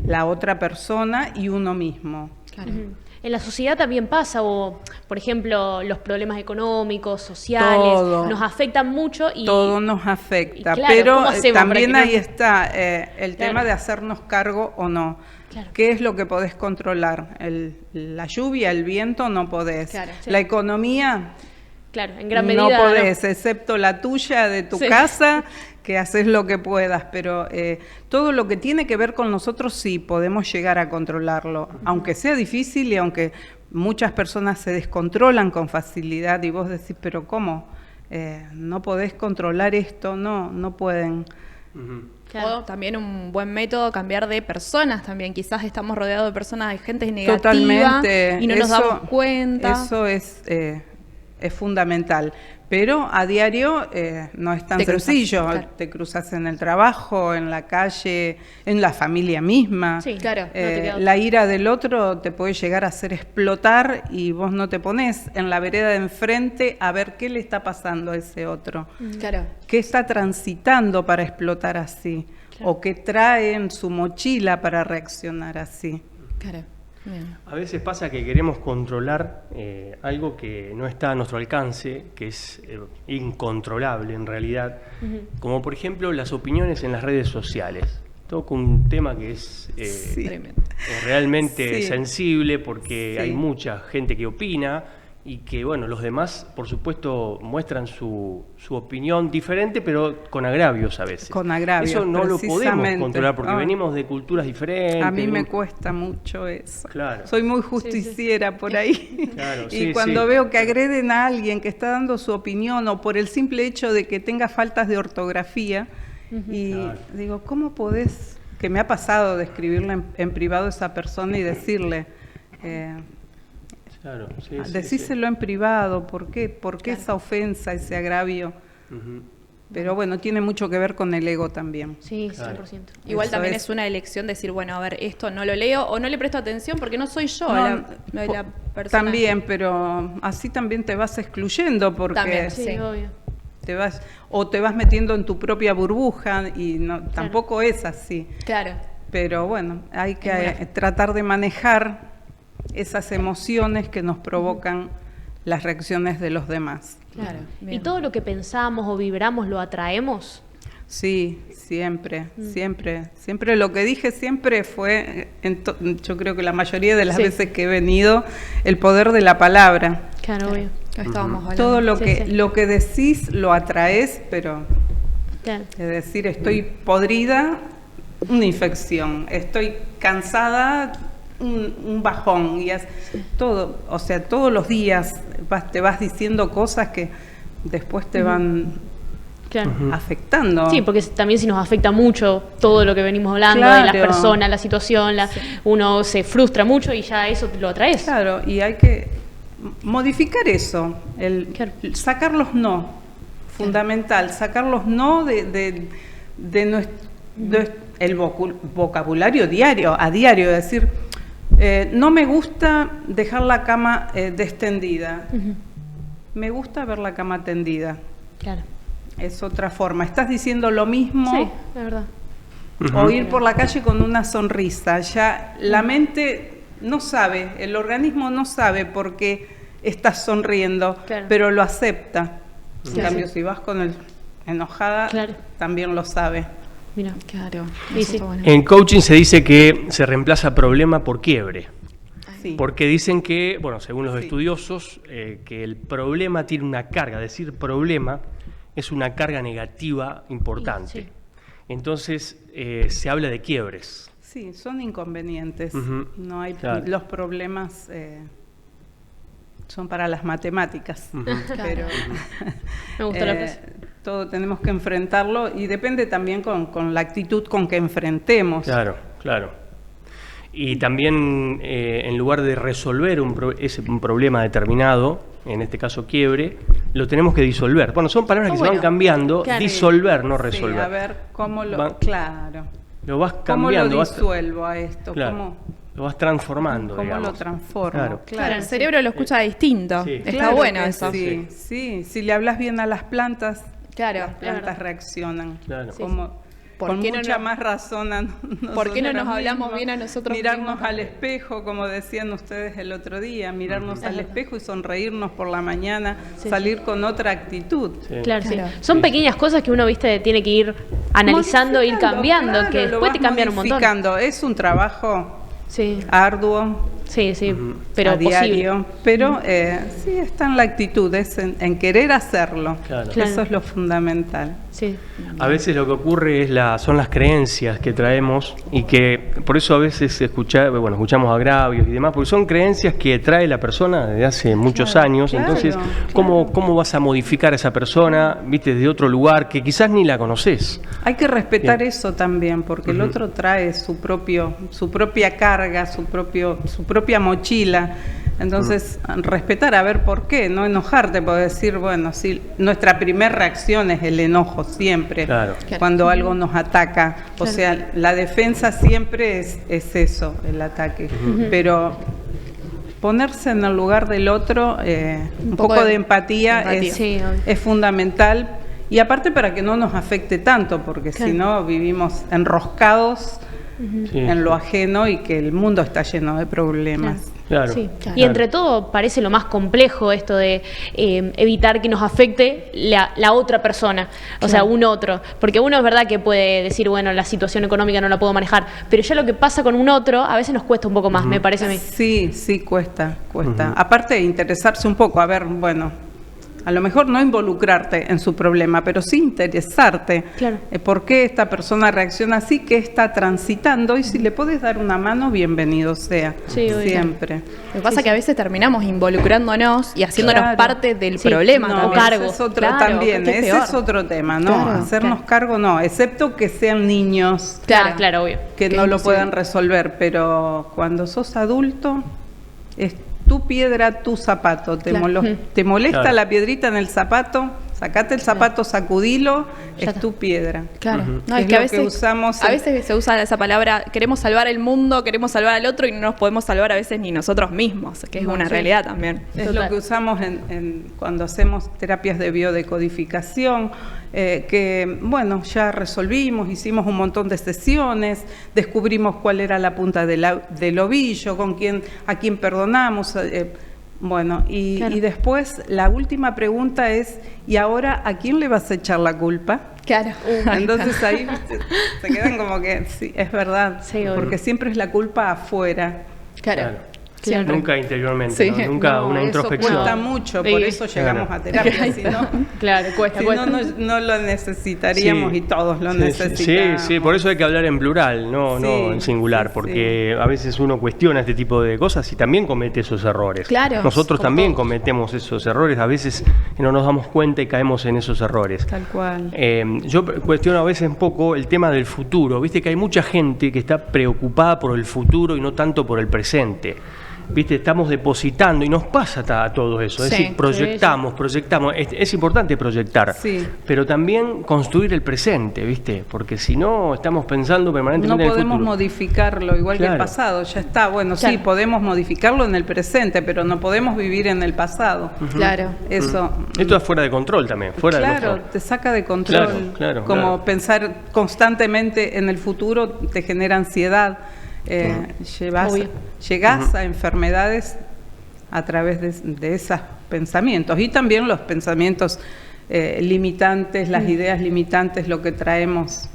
la otra persona y uno mismo. Claro. En la sociedad también pasa, o por ejemplo, los problemas económicos, sociales, nos afectan mucho. Todo nos afecta, claro, pero también ahí está el tema de hacernos cargo o no. Claro. ¿Qué es lo que podés controlar? La lluvia, el viento, no podés. Claro, sí. La economía, claro, en gran medida, no podés, excepto la tuya, de tu casa, que haces lo que puedas, pero todo lo que tiene que ver con nosotros sí podemos llegar a controlarlo, aunque sea difícil y aunque muchas personas se descontrolan con facilidad y vos decís, pero ¿cómo? ¿No podés controlar esto? No pueden. Claro. O también un buen método, cambiar de personas también. Quizás estamos rodeados de personas, de gente negativa. Totalmente. Y no nos damos cuenta. Eso es fundamental. Pero a diario no es tan sencillo. Claro. Te cruzas en el trabajo, en la calle, en la familia misma. Sí, claro. La ira del otro te puede llegar a hacer explotar y vos no te pones en la vereda de enfrente a ver qué le está pasando a ese otro. Claro. ¿Qué está transitando para explotar así? Claro. O qué trae en su mochila para reaccionar así. Claro. Bien. A veces pasa que queremos controlar algo que no está a nuestro alcance, que es incontrolable en realidad, como por ejemplo las opiniones en las redes sociales. Toco un tema que es realmente sensible porque hay mucha gente que opina y que, bueno, los demás, por supuesto, muestran su opinión diferente, pero con agravios a veces. Con agravios, eso no lo podemos controlar porque venimos de culturas diferentes. A mí me cuesta mucho eso. Claro. Soy muy justiciera por ahí. Claro, y cuando veo que agreden a alguien que está dando su opinión o por el simple hecho de que tenga faltas de ortografía, y digo, ¿cómo podés? Que me ha pasado de escribirle en privado a esa persona y decirle... Claro, decíselo en privado, ¿por qué esa ofensa, ese agravio? Pero bueno, tiene mucho que ver con el ego también. Sí, 100%. Claro. Igual eso también es una elección decir, bueno, a ver, esto no lo leo o no le presto atención porque no soy yo la persona. También, pero así también te vas excluyendo porque también, obvio. te vas metiendo en tu propia burbuja y tampoco es así. Claro. Pero bueno, hay que tratar de manejar esas emociones que nos provocan las reacciones de los demás. Claro. ¿Y todo lo que pensamos o vibramos lo atraemos? Sí, siempre. Siempre lo que dije siempre fue, yo creo que la mayoría de las veces que he venido, el poder de la palabra. Claro, obvio. Estábamos hablando. Todo lo que decís lo atraes, pero es decir, estoy podrida, una infección, estoy cansada, un bajón, y todo, o sea, todos los días te vas diciendo cosas que después te van afectando. Sí, porque también si nos afecta mucho todo lo que venimos hablando, de las personas, la situación, uno se frustra mucho y ya eso lo atraes. Claro, y hay que modificar eso, sacar los no, fundamental, sacar los no de el vocabulario diario, a diario, decir, no me gusta dejar la cama extendida, me gusta ver la cama tendida. Claro. Es otra forma, estás diciendo lo mismo. Sí, es verdad. O ir por la calle con una sonrisa, ya la mente no sabe, el organismo no sabe por qué estás sonriendo, pero lo acepta. En cambio, si vas con el enojada, también lo sabe. Mira, claro. Bueno. En coaching se dice que se reemplaza problema por quiebre. Sí. Porque dicen que, bueno, según los estudiosos, que el problema tiene una carga. Decir problema es una carga negativa importante. Sí. Entonces, se habla de quiebres. Sí, son inconvenientes. No hay claro. Los problemas son para las matemáticas, pero Me gustó la frase. todo tenemos que enfrentarlo y depende también con la actitud con que enfrentemos. Claro, claro. Y también en lugar de resolver un problema determinado, en este caso quiebre, lo tenemos que disolver. Bueno, son palabras que se van cambiando, claro. Disolver, no resolver. Sí, a ver cómo lo... claro. Lo vas cambiando. ¿Cómo lo disuelvo a esto? Claro, lo vas transformando, ¿Cómo digamos. lo transformo? Claro. Claro, el cerebro lo escucha distinto. Sí. Está Claro bueno que eso. Sí, sí. Si le hablas bien a las plantas, Claro. las plantas reaccionan. Claro. Sí, ¿Por Con qué no mucha nos- más razón a nosotros ¿Por qué no nos mismos. hablamos bien a nosotros Mirarnos mismos? al espejo, como decían ustedes el otro día, mirarnos al espejo y sonreírnos por la mañana, salir con otra actitud. Sí. Claro, sí. Claro. Son pequeñas cosas que uno, viste, tiene que ir analizando, ir Modificando, cambiando, claro, que lo después te vas cambian un montón. modificando. Es un trabajo Sí, arduo, sí, sí, pero a diario, posible. pero sí está en la actitud, es en querer hacerlo. Claro. Claro. Eso es lo fundamental. Sí. A veces lo que ocurre son las creencias que traemos y que por eso a veces escuchamos agravios y demás, porque son creencias que trae la persona desde hace muchos años. claro, Entonces, ¿cómo vas a modificar a esa persona, viste, desde otro lugar que quizás ni la conoces? Hay que respetar eso también, porque el otro trae su propia carga, su propia mochila. Entonces, respetar, a ver por qué, no enojarte, porque decir, bueno, si nuestra primera reacción es el enojo siempre, Claro. cuando algo nos ataca. O Claro. sea, la defensa siempre es eso, el ataque. Pero ponerse en el lugar del otro, un poco de empatía, Sí, obvio. es fundamental. Y aparte para que no nos afecte tanto, porque Claro. si no vivimos enroscados Sí. en lo ajeno y que el mundo está lleno de problemas. Claro. Sí. Claro. Y entre todo parece lo más complejo esto de evitar que nos afecte la otra persona, o sea, un otro. Porque uno es verdad que puede decir, bueno, la situación económica no la puedo manejar, pero ya lo que pasa con un otro a veces nos cuesta un poco más, me parece a mí. Sí, sí, cuesta. Aparte de interesarse un poco, a ver, bueno, a lo mejor no involucrarte en su problema, pero sí interesarte. Claro. ¿Por qué esta persona reacciona así? ¿Qué está transitando? Y si le puedes dar una mano, bienvenido sea. Sí, obvio. Siempre. Lo que pasa es que a veces terminamos involucrándonos y haciéndonos Claro. parte del Sí, problema No, también. cargo. ese es otro Claro, también, que es ese peor. es otro tema, ¿no? Claro, Hacernos claro. cargo no, excepto que sean niños Claro, claro, obvio. que Que no es lo imposible. puedan resolver, pero cuando sos adulto, es tu piedra, tu zapato. Claro. Te molesta Claro. la piedrita en el zapato, sacate el zapato, sacudilo, Ya es está. tu piedra. Claro. No, Es es que a lo que veces, usamos a en- veces se usa esa palabra, queremos salvar el mundo, queremos salvar al otro y no nos podemos salvar a veces ni nosotros mismos, que es No, una sí. realidad también. Es Total. lo que usamos cuando hacemos terapias de biodecodificación, que bueno, ya resolvimos, hicimos un montón de sesiones, descubrimos cuál era la punta del ovillo, a quién perdonamos, bueno, Claro. y después la última pregunta es, ¿y ahora a quién le vas a echar la culpa? Claro. Entonces ahí se quedan como que, sí, es verdad, Sí, obvio. porque siempre es la culpa afuera. Claro. Claro. Nunca interiormente, Sí. ¿no? Nunca No, una eso introspección. cuesta mucho, Sí. por eso llegamos Claro. a terapia, si no, Claro, cuesta, si cuesta. no lo necesitaríamos Sí. y todos lo Sí, necesitamos. sí, por eso hay que hablar en plural, no Sí, en singular, sí, porque a veces uno cuestiona este tipo de cosas y también comete esos errores. Claro, Nosotros como también todos. cometemos esos errores, a veces no nos damos cuenta y caemos en esos errores. Tal cual. Yo cuestiono a veces un poco el tema del futuro. Viste que hay mucha gente que está preocupada por el futuro y no tanto por el presente. Viste, estamos depositando y nos pasa a todo eso. Es Sí, decir, proyectamos. Es importante proyectar, Sí. pero también construir el presente, ¿viste? Porque si no, estamos pensando No permanentemente en el podemos futuro. modificarlo igual que el Claro. pasado, ya está. Bueno, sí, Claro. podemos modificarlo en el presente, pero no podemos vivir en el pasado. Claro. Eso. Esto es fuera de control también, fuera de Claro, control. te saca de control. Claro, claro, Como claro. pensar constantemente en el futuro te genera ansiedad. Obvio. Llegás a enfermedades a través de esos pensamientos. Y también los pensamientos limitantes, las ideas limitantes, lo que traemos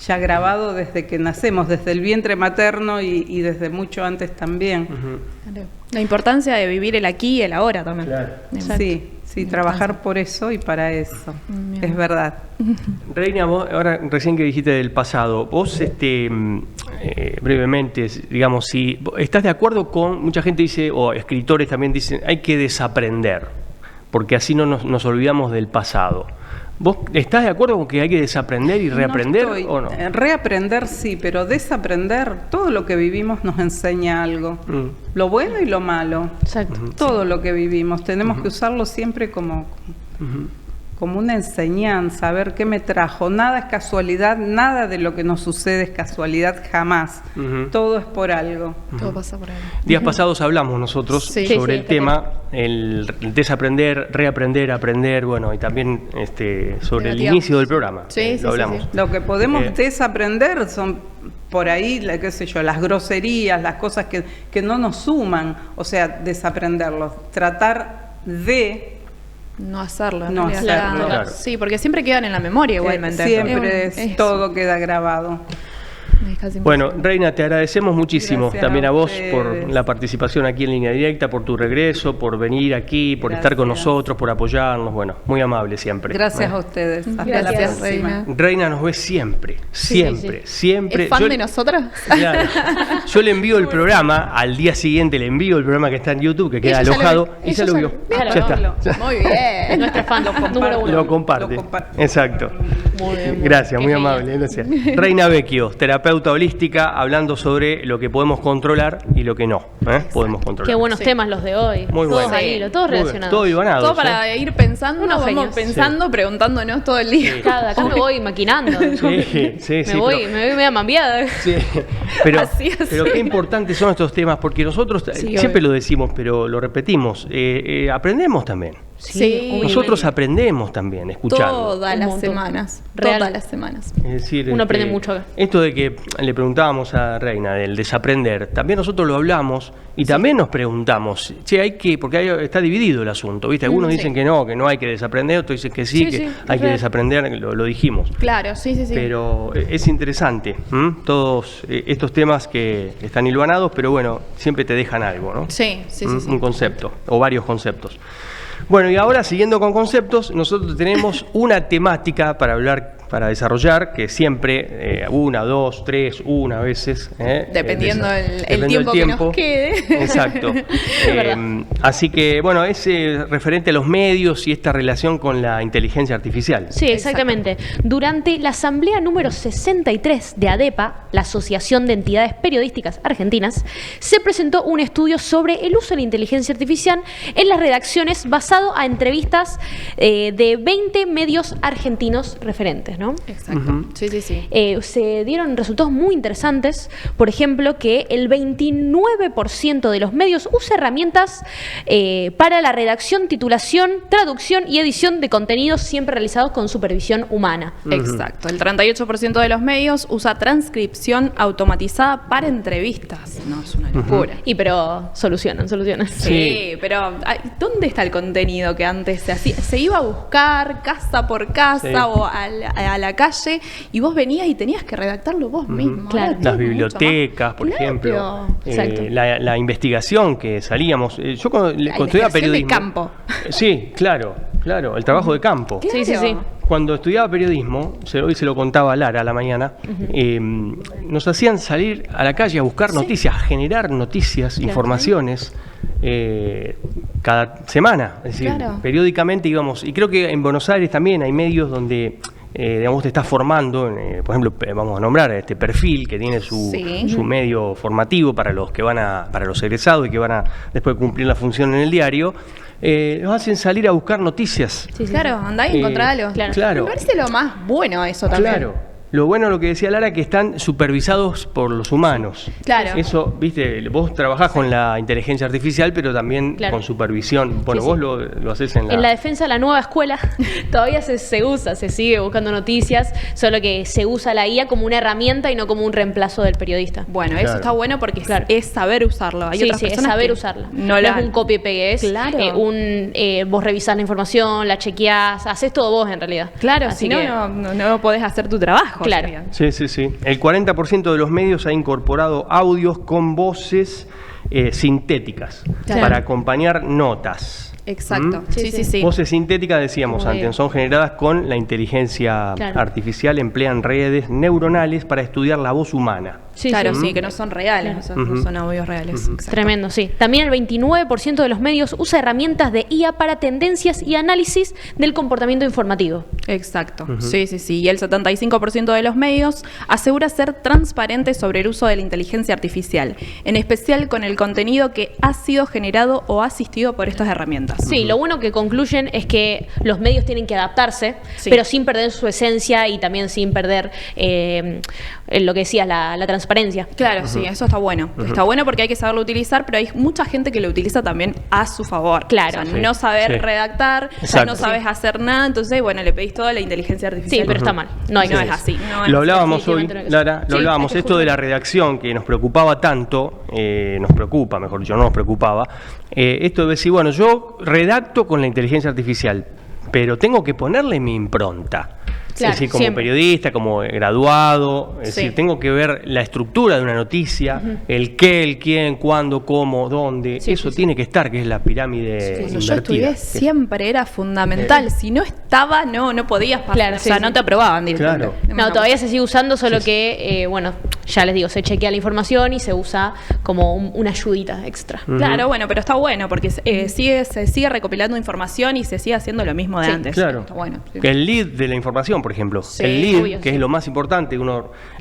ya grabado desde que nacemos, desde el vientre materno y desde mucho antes también. Claro. La importancia de vivir el aquí y el ahora también. Claro. Exacto. Sí, trabajar por eso y para eso. Es verdad. Reina, vos, ahora recién que dijiste del pasado, vos brevemente, digamos, si estás de acuerdo con, mucha gente dice, o escritores también dicen, hay que desaprender, porque así no nos olvidamos del pasado. ¿Vos estás de acuerdo con que hay que desaprender y reaprender o no? Reaprender sí, pero desaprender, todo lo que vivimos nos enseña algo. Lo bueno y lo malo. Exacto. Todo lo que vivimos. Tenemos que usarlo siempre como una enseñanza, a ver qué me trajo. Nada es casualidad, nada de lo que nos sucede es casualidad, jamás. Todo es por algo. Todo pasa por algo. Días pasados hablamos nosotros sobre el tema, el desaprender, reaprender, aprender, bueno, y también sobre el inicio del programa. Lo hablamos. Lo que podemos desaprender son por ahí, qué sé yo, las groserías, las cosas que no nos suman, o sea, desaprenderlos, tratar de no hacerlo. No hacerlo. Claro. Sí, porque siempre quedan en la memoria igualmente. Siempre todo queda grabado. Bueno, Reina, te agradecemos muchísimo. Gracias también a vos ustedes. por la participación aquí en Línea Directa, por tu regreso, por venir aquí, por estar con nosotros, por apoyarnos. Bueno, muy amable siempre. Gracias a ustedes. Hasta la Gracias, próxima. Reina nos ve siempre, siempre. ¿Es fan Yo- de nosotros? Claro. Yo le envío el programa, al día siguiente le envío el programa que está en YouTube, que queda Ella ya lo alojado, ve. y ya Ella lo ya vio. lo- Ya está. Muy bien. Nuestra fan número uno. Lo comparte. Exacto. Muy bien, Gracias, qué muy genial. amable. Gracias. Reina Vecchio, terapeuta holística, hablando sobre lo que podemos controlar y lo que no podemos controlar. Qué buenos temas los de hoy. Muy todos bueno. al hilo, todos Muy bien. relacionados. Todo hilvanado. Todo para ir pensando, Unos vamos genios. pensando, preguntándonos todo el día. Acá me voy maquinando. Sí, me voy media mambiada. Sí, pero, Así. pero qué importantes son estos temas, porque nosotros siempre obvio. lo decimos, pero lo repetimos, aprendemos también. Sí. Nosotros aprendemos también, escuchando. Todas Un las montón. semanas. Real. Todas las semanas. Es decir, Uno aprende mucho acá. Esto de que le preguntábamos a Reina del desaprender, también nosotros lo hablamos y también nos preguntamos, porque está dividido el asunto, ¿viste? Algunos dicen que no hay que desaprender, otros dicen que sí, que hay que desaprender, lo dijimos. Claro, sí. Pero es interesante, todos estos temas que están hilvanados, pero bueno, siempre te dejan algo, ¿no? Sí. Un concepto, o varios conceptos. Bueno, y ahora, siguiendo con conceptos, nosotros tenemos una temática para hablar, para desarrollar, que siempre, una, dos, tres, una a veces. Dependiendo dependiendo el tiempo que nos quede. Exacto. Así que, bueno, es referente a los medios y esta relación con la inteligencia artificial. Sí, exactamente. Durante la asamblea número 63 de ADEPA, la Asociación de Entidades Periodísticas Argentinas, se presentó un estudio sobre el uso de la inteligencia artificial en las redacciones basado a entrevistas de 20 medios argentinos referentes, ¿no? Exacto. Sí. Se dieron resultados muy interesantes, por ejemplo, que el 29% de los medios usa herramientas para la redacción, titulación, traducción y edición de contenidos siempre realizados con supervisión humana. Exacto. El 38% de los medios usa transcripción automatizada para entrevistas. No, es una locura. Y pero solucionan. Sí, pero ¿dónde está el contenido que antes se hacía? Se iba a buscar casa por casa o a la calle y vos venías y tenías que redactarlo vos mismo. Claro. Ahora todo Las es bibliotecas, por mucho más. ejemplo, Claro. Exacto. la investigación que salíamos. Yo cuando estudiaba investigación periodismo. de campo. Sí, claro, el trabajo de campo. Sí. Cuando estudiaba periodismo, hoy se lo contaba a Lara a la mañana, nos hacían salir a la calle a buscar noticias, a generar noticias, informaciones cada semana. Es decir, periódicamente íbamos, y creo que en Buenos Aires también hay medios donde digamos, te estás formando, por ejemplo, vamos a nombrar este Perfil, que tiene su medio formativo para los que para los egresados y que van a después cumplir la función en el diario. Nos hacen salir a buscar noticias. Claro, andá y encontrá algo. Claro. Me parece lo más bueno eso también. Claro. Lo bueno, lo que decía Lara, que están supervisados por los humanos. Claro. Eso, viste, vos trabajás con la inteligencia artificial, pero también con supervisión. Bueno, vos lo haces en la defensa de la nueva escuela todavía se usa, se sigue buscando noticias, solo que se usa la IA como una herramienta y no como un reemplazo del periodista. Bueno, eso está bueno porque es saber usarlo. Hay otras personas es saber que usarla. No es un copy y pegue, es vos revisás la información, la chequeás, haces todo vos en realidad. Claro, así si que no podés hacer tu trabajo. Claro. Sí. El 40% de los medios ha incorporado audios con voces sintéticas para acompañar notas. Exacto. Sí. Voces sintéticas, decíamos Muy antes, bien. son generadas con la inteligencia Claro. artificial, emplean redes neuronales para estudiar la voz humana. Sí, claro, sí. sí, que no son reales, no son audios reales. Exacto. Tremendo, sí. También el 29% de los medios usa herramientas de IA para tendencias y análisis del comportamiento informativo. Exacto, sí. Y el 75% de los medios asegura ser transparente sobre el uso de la inteligencia artificial, en especial con el contenido que ha sido generado o asistido por estas herramientas. Sí, lo bueno que concluyen es que los medios tienen que adaptarse, Sí. pero sin perder su esencia y también sin perder lo que decías, la transparencia. Claro, sí, eso está bueno. Está bueno porque hay que saberlo utilizar, pero hay mucha gente que lo utiliza también a su favor. Claro. O sea, Sí, no saber sí. redactar, Exacto. no sabes hacer nada, entonces, bueno, le pedís toda la inteligencia artificial. Sí, pero está mal. No hay que no hacer es eso. así. No es Lo así. hablábamos hoy, definitivamente no hay que Lara, hacer. lo Sí, hablábamos, hay que esto de la juzgar. redacción que nos preocupaba tanto, nos preocupa, mejor dicho, no nos preocupaba, esto de decir, bueno, yo redacto con la inteligencia artificial, pero tengo que ponerle mi impronta. Claro, es decir, como siempre. periodista, como graduado, es Sí. decir, tengo que ver la estructura de una noticia, el qué, el quién, cuándo, cómo, dónde, Sí, eso sí, sí. tiene que estar, que es la pirámide Cuando yo invertida. estudié siempre era fundamental. Si no estaba, no podías pasar. Claro, o sea, sí, no sí. te aprobaban directamente. Claro. No, todavía se sigue usando, solo que, bueno, ya les digo, se chequea la información y se usa como una ayudita extra. Claro, bueno, pero está bueno porque se sigue recopilando información y se sigue haciendo lo mismo de Sí, antes. Claro. Está bueno. Sí. El lead de la información, por ejemplo. Sí, el lead, obvio, que sí. es lo más importante.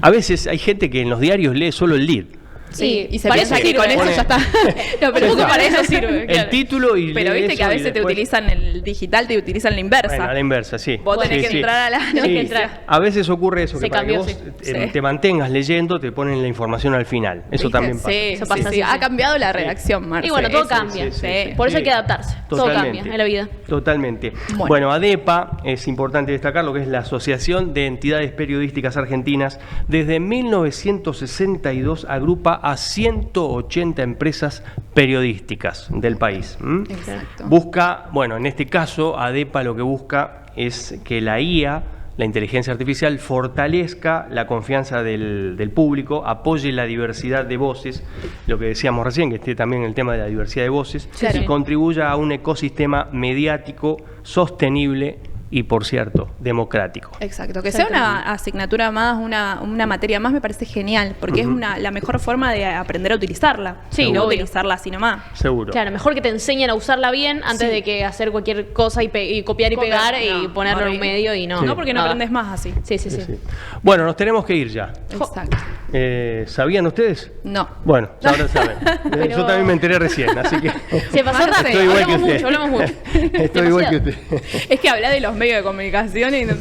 A veces hay gente que en los diarios lee solo el lead. Sí, y se para piensa eso que sirve. con eso Pone- ya está. No, pero Ya justo está. para eso sirve. El claro. título y Pero lee viste que a eso y veces te después- utilizan el digital, te utilizan la inversa. Bueno, a la inversa, sí. Vos tenés Sí, que sí. entrar a la Sí. noticia. A veces ocurre eso, Se que para cambió, que vos sí. Sí. te mantengas leyendo, te ponen la información al final. Eso ¿Viste? también pasa. Sí, Eso pasa, sí. sí. Ha cambiado la redacción, Marce. Y bueno, todo Eso, cambia. sí, sí. Por eso hay Sí. que adaptarse. Todo Totalmente. cambia en la vida. Totalmente. Bueno. Bueno, ADEPA, es importante destacar lo que es la Asociación de Entidades Periodísticas Argentinas. Desde 1962 agrupa a 180 empresas periodísticas del país. Exacto. Busca, bueno, en este caso, ADEPA lo que busca es que la IA, la inteligencia artificial, fortalezca la confianza del público, apoye la diversidad de voces, lo que decíamos recién, que esté también el tema de la diversidad de voces, Claro. y contribuya a un ecosistema mediático sostenible y, por cierto, democrático. Exacto, que sea una asignatura más, una materia más, me parece genial, porque es la mejor forma de aprender a utilizarla. Sí, y no obvio. utilizarla así nomás. Seguro. Claro, mejor que te enseñen a usarla bien antes Sí. de que hacer cualquier cosa y copiar y pegar y No, ponerlo en un horrible. medio y no. No, porque no nada. aprendes más así. Sí, sí, sí. Sí. Bueno, nos tenemos que ir ya. Exacto. ¿Sabían ustedes? No. Bueno, ahora saben. Pero- Yo también me enteré recién, así que... Se pasó Marce, rápido. Estoy igual que Hablamos usted. mucho, hablamos mucho. Estoy igual que Demasiado. usted. Es que habla de los medios de comunicación y no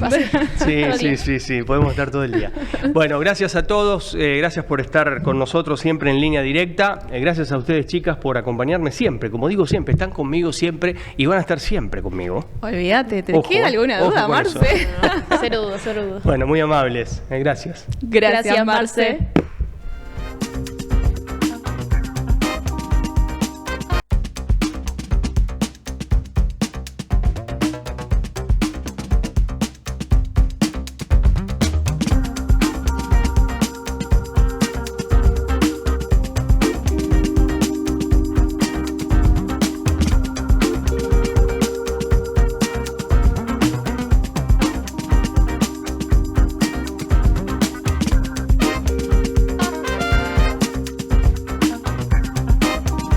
Sí, podemos estar todo el día. Bueno, gracias a todos, gracias por estar con nosotros siempre en línea directa, gracias a ustedes chicas por acompañarme siempre, como digo siempre, están conmigo siempre y van a estar siempre conmigo. Olvídate, ¿te Ojo, queda alguna ojo duda, con eso. Marce? Cero dudas, cero dudas. Bueno, muy amables, gracias. Gracias, Marce.